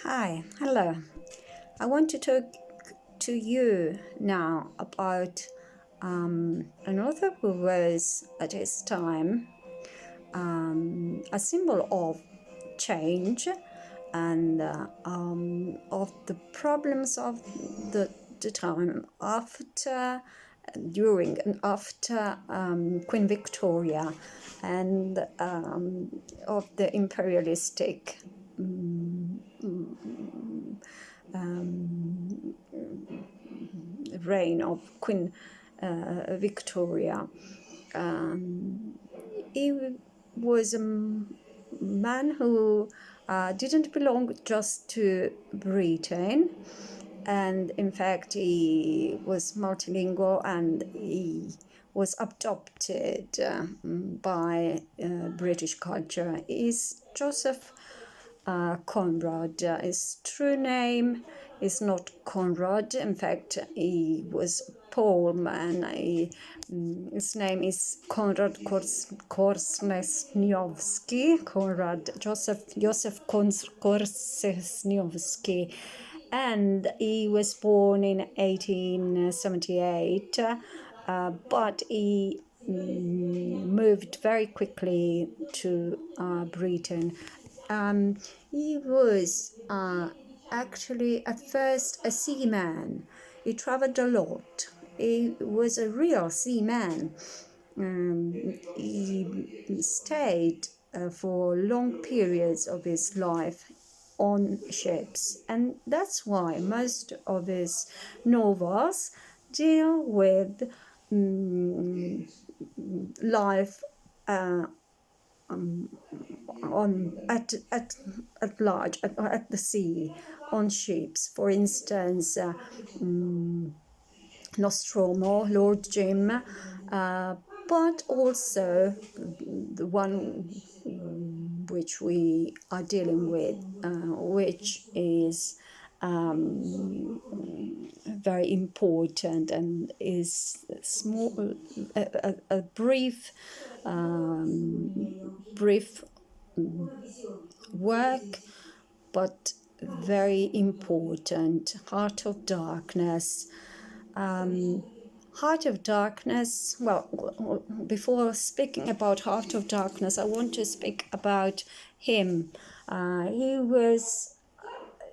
Hi, hello. I want to talk to you now about an author who was at his time a symbol of change and of the problems of the time during and after Queen Victoria and of the imperialistic reign of Queen Victoria. He was a man who didn't belong just to Britain, and in fact he was multilingual and he was adopted by British culture. Is Joseph Conrad. His true name is not Conrad. In fact, he was Pullman. His name is Konrad Korsniewski. Joseph Korsniewski. And he was born in 1878, but he moved very quickly to Britain. He was actually at first a seaman. He traveled a lot. He was a real seaman. He stayed for long periods of his life on ships, and that's why most of his novels deal with life at large, at the sea, on ships. For instance, Nostromo, Lord Jim, but also the one which we are dealing with, which is very important and is a brief work, but very important. Heart of Darkness. Heart of Darkness, well, before speaking about Heart of Darkness, I want to speak about him. He was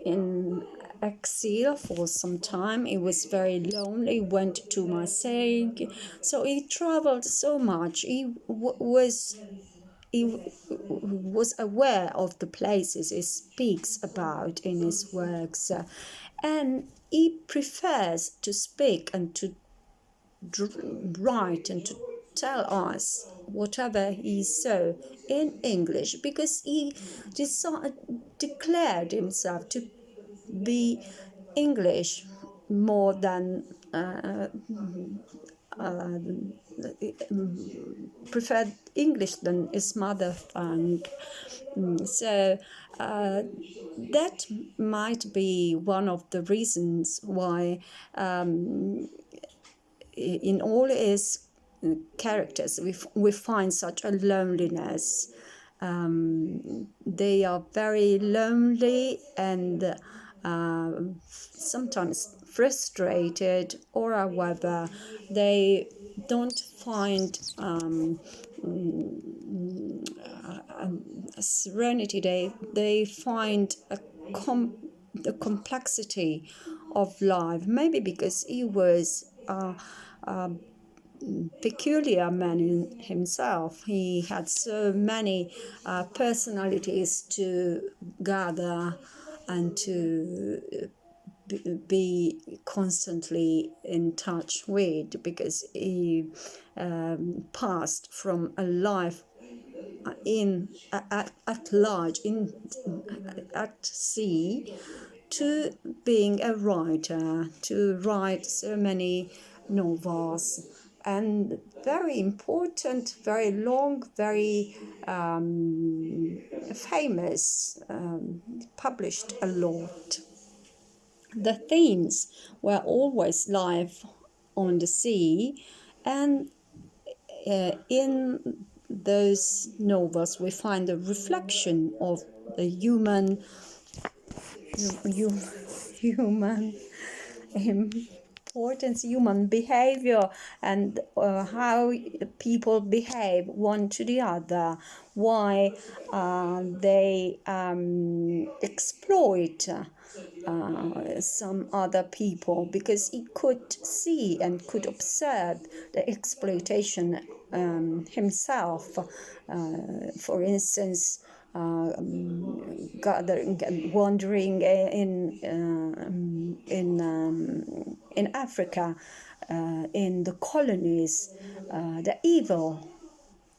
in exile for some time. He was very lonely, went to Marseille, so he traveled so much. He was aware of the places he speaks about in his works, and he prefers to speak and to write and to tell us whatever he saw in English, because he declared himself to be English more than preferred English than his mother tongue. So that might be one of the reasons why in all his characters we find such a loneliness. They are very lonely and sometimes frustrated, or however they don't find serenity. They find the complexity of life, maybe because he was peculiar man in himself. He had so many personalities to gather and to be constantly in touch with, because he passed from a life at large at sea to being a writer, to write so many novels, and very important, very long, very famous, published a lot. The themes were always life on the sea, and in those novels we find a reflection of the human human importance, human behavior, and how people behave one to the other, why they exploit some other people, because he could see and could observe the exploitation himself. For instance, gathering and wandering in Africa, in the colonies, the evil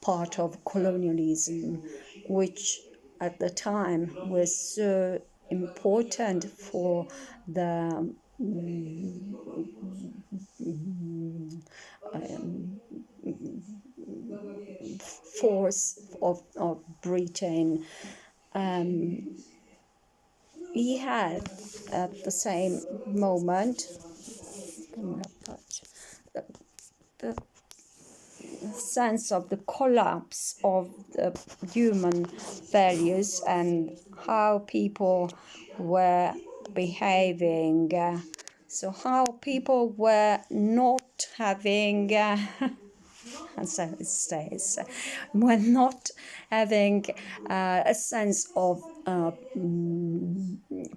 part of colonialism, which at the time was so important for the force of Britain. He had at the same moment the sense of the collapse of the human values and how people were behaving. So how people were not having and so it stays. We're not having a sense of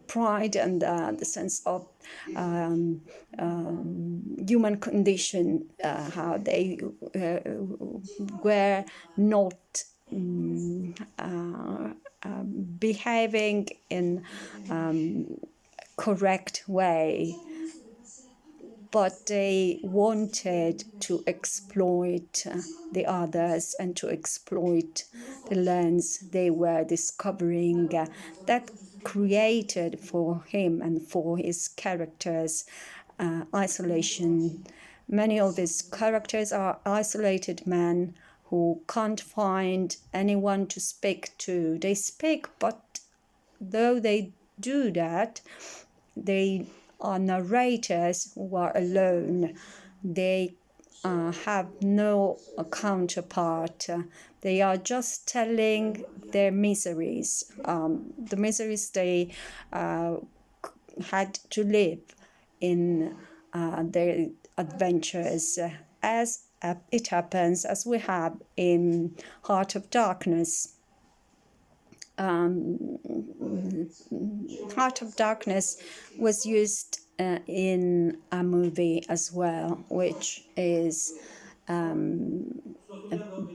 pride and the sense of human condition, how they were not behaving in correct way, but they wanted to exploit the others and to exploit the lands they were discovering. That created for him and for his characters isolation. Many of his characters are isolated men who can't find anyone to speak to. They speak, but though they do that, they are narrators who are alone. They have no counterpart. They are just telling their miseries, the miseries they had to live in their adventures, as it happens, as we have in Heart of Darkness. Heart of Darkness was used in a movie as well, which is a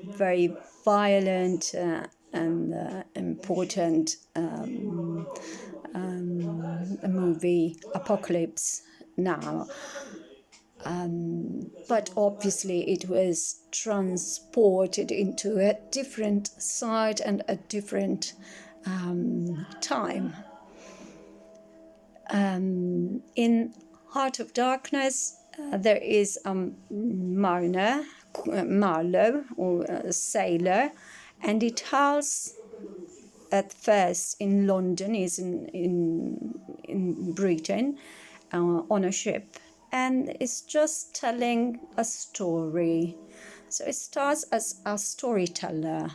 very violent and important movie, Apocalypse Now. But obviously it was transported into a different side and a different time. In Heart of Darkness, there is a mariner, Marlowe, or a sailor, and it tells at first in London, is in Britain, on a ship, and it's just telling a story. So it starts as a storyteller.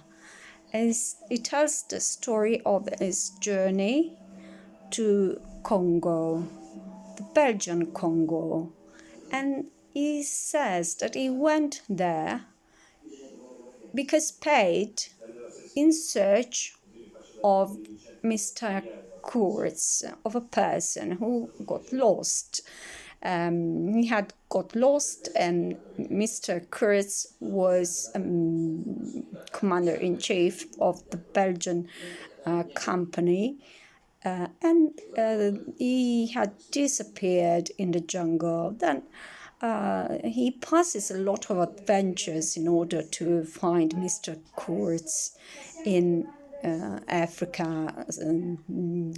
It tells the story of his journey to Congo, the Belgian Congo, and he says that he went there because paid in search of Mr. Kurz, of a person who got lost. He had got lost, and Mr. Kurz was commander-in-chief of the Belgian company, and he had disappeared in the jungle. Then he passes a lot of adventures in order to find Mr. Kurz in Africa,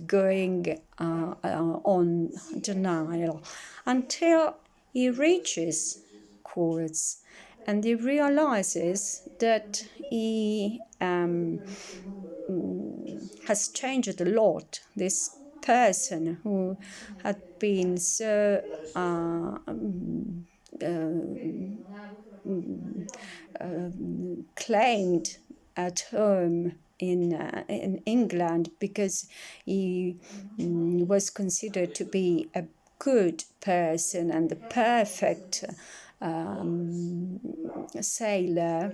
going on the Nile, until he reaches Kurz, and he realizes that he has changed a lot. This person who had been so claimed at home in England because he was considered to be a good person and the perfect sailor,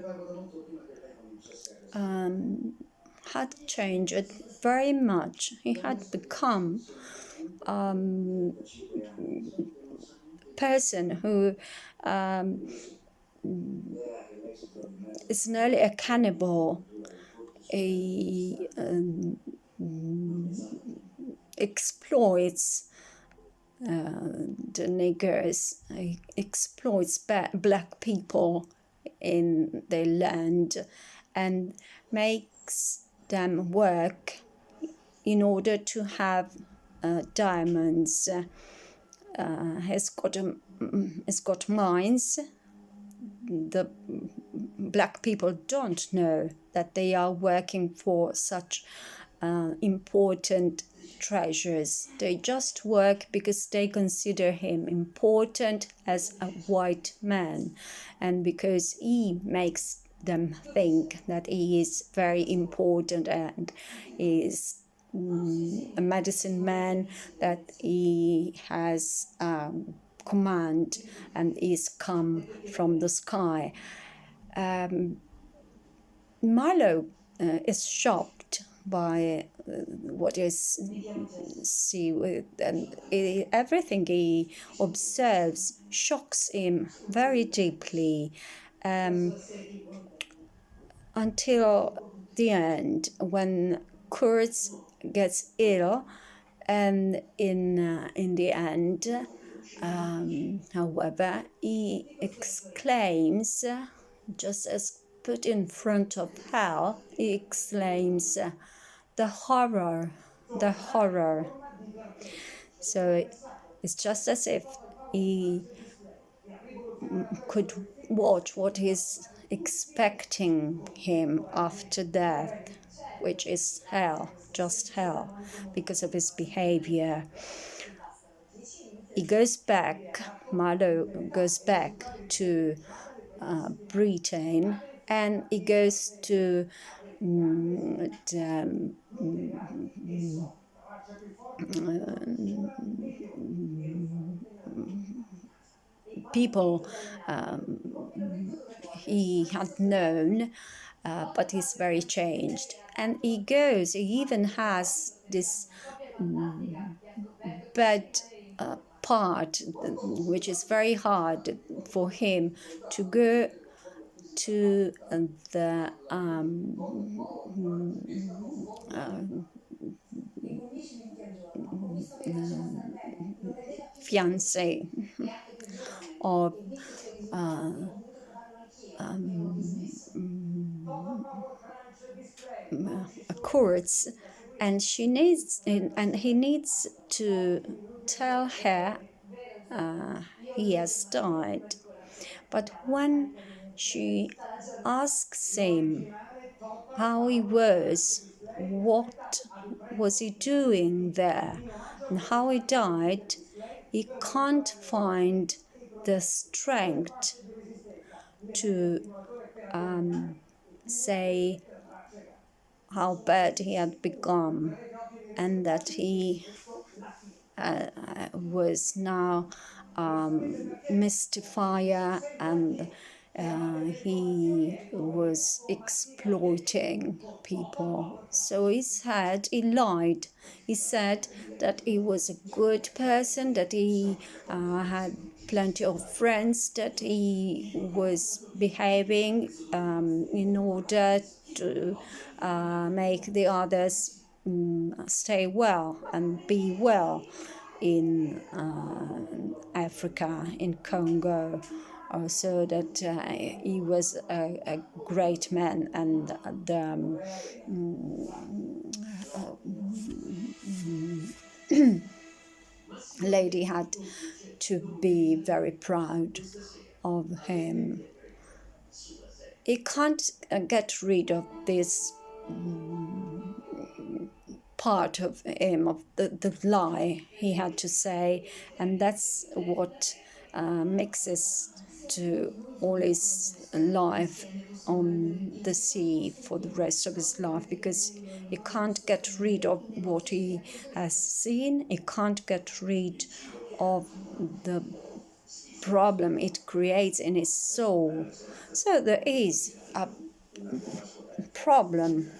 had changed very much. He had become person who is nearly a cannibal. He exploits the niggers, exploits black people in their land and makes them work in order to have diamonds. He's got mines. The black people don't know that they are working for such important treasures. They just work because they consider him important as a white man and because he makes them think that he is very important and is a medicine man, that he has command and is come from the sky. Marlowe is shocked by what is see with, and everything he observes shocks him very deeply until the end when Kurtz gets ill, and in the end, however, he exclaims, just as put in front of hell, he exclaims, the horror, the horror. So it's just as if he could watch what is expecting him after death, which is hell, just hell, because of his behavior. He goes back, Marlowe goes back to Britain, and he goes to people he had known, but he's very changed. And he even has this bad part, which is very hard for him to go to the fiancé of Kurtz, and he needs to tell her he has died. But when she asks him how he was, what was he doing there, and how he died, he can't find the strength to say how bad he had become and that he was now mystifier and he was exploiting people. So he lied. He said that he was a good person, that he had plenty of friends, that he was behaving in order to make the others stay well and be well in Africa, in Congo, so that he was a great man, and the lady had to be very proud of him. He can't get rid of this part of him, of the lie he had to say, and that's what mixes to all his life on the sea for the rest of his life, because he can't get rid of what he has seen. He can't get rid of the problem it creates in his soul. So there is a problem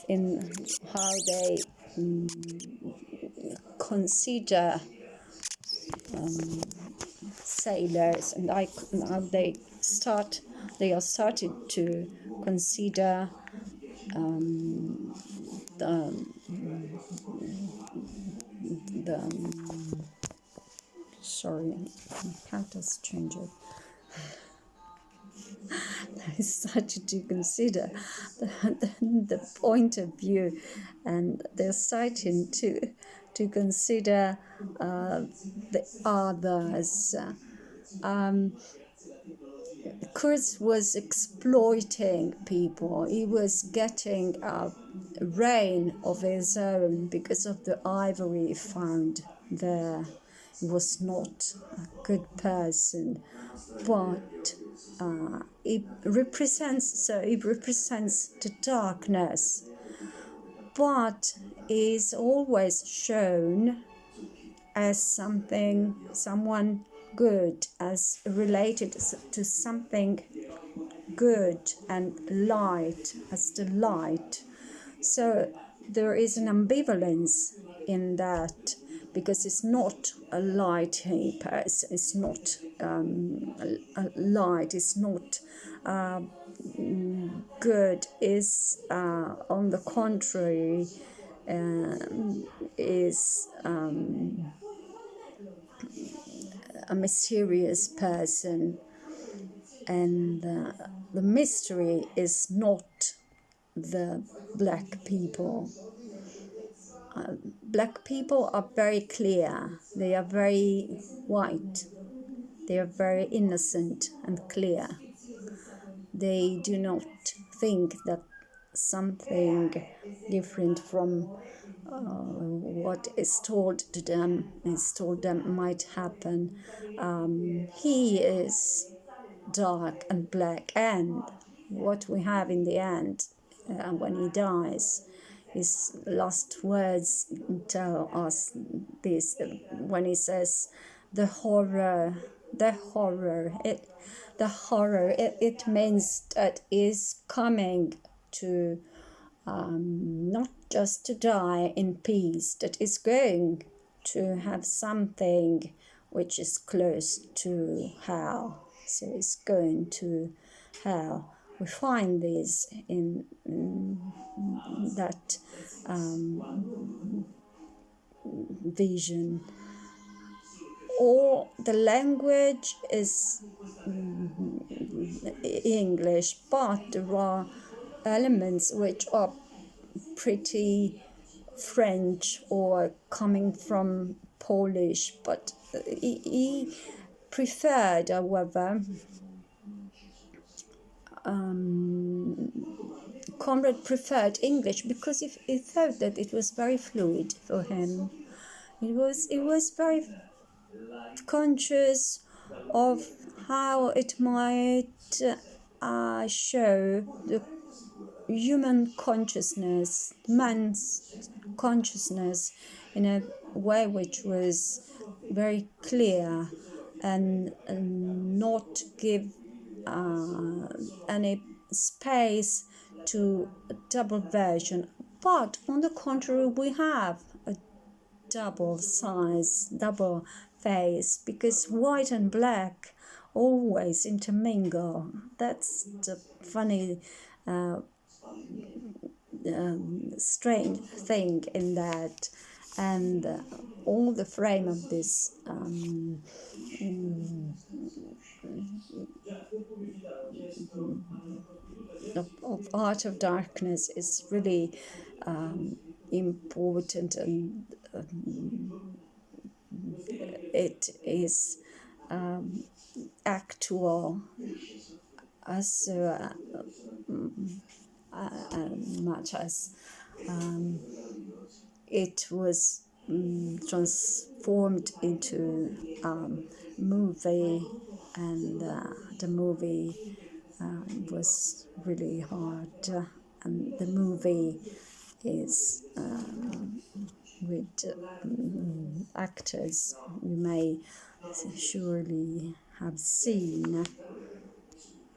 in how they consider sailors, and now they are started to consider the sorry, how does change it? They started to consider the point of view, and they're starting to consider the others. Kurz was exploiting people. He was getting a reign of his own because of the ivory he found there. He was not a good person, but it represents the darkness, but is always shown as someone good, as related to something good and light, as the light. So there is an ambivalence in that, because it's not a lighty person, it's not a light, it's not good, is on the contrary, is a mysterious person, and the mystery is not the black people. Black people are very clear, they are very white, they are very innocent and clear. They do not think that something different from what is told them might happen. He is dark and black, and what we have in the end when he dies, his last words tell us this, when he says the horror, it means that is coming to not just to die in peace, that is going to have something which is close to hell. So it's going to hell. We find this in that vision. Or the language is English, but there are elements which are pretty French or coming from Polish, but he preferred, however, Conrad preferred English because he thought that it was very fluid for him. It was very conscious of how it might show the human consciousness, man's consciousness, in a way which was very clear, and not give any space to a double version. But on the contrary, we have a double size, double face, because white and black always intermingle. That's the funny strange thing in that, and all the frame of this of Art of Darkness is really important, and it is actual as much as it was transformed into movie and the movie was really hard. And the movie is with actors you may surely have seen.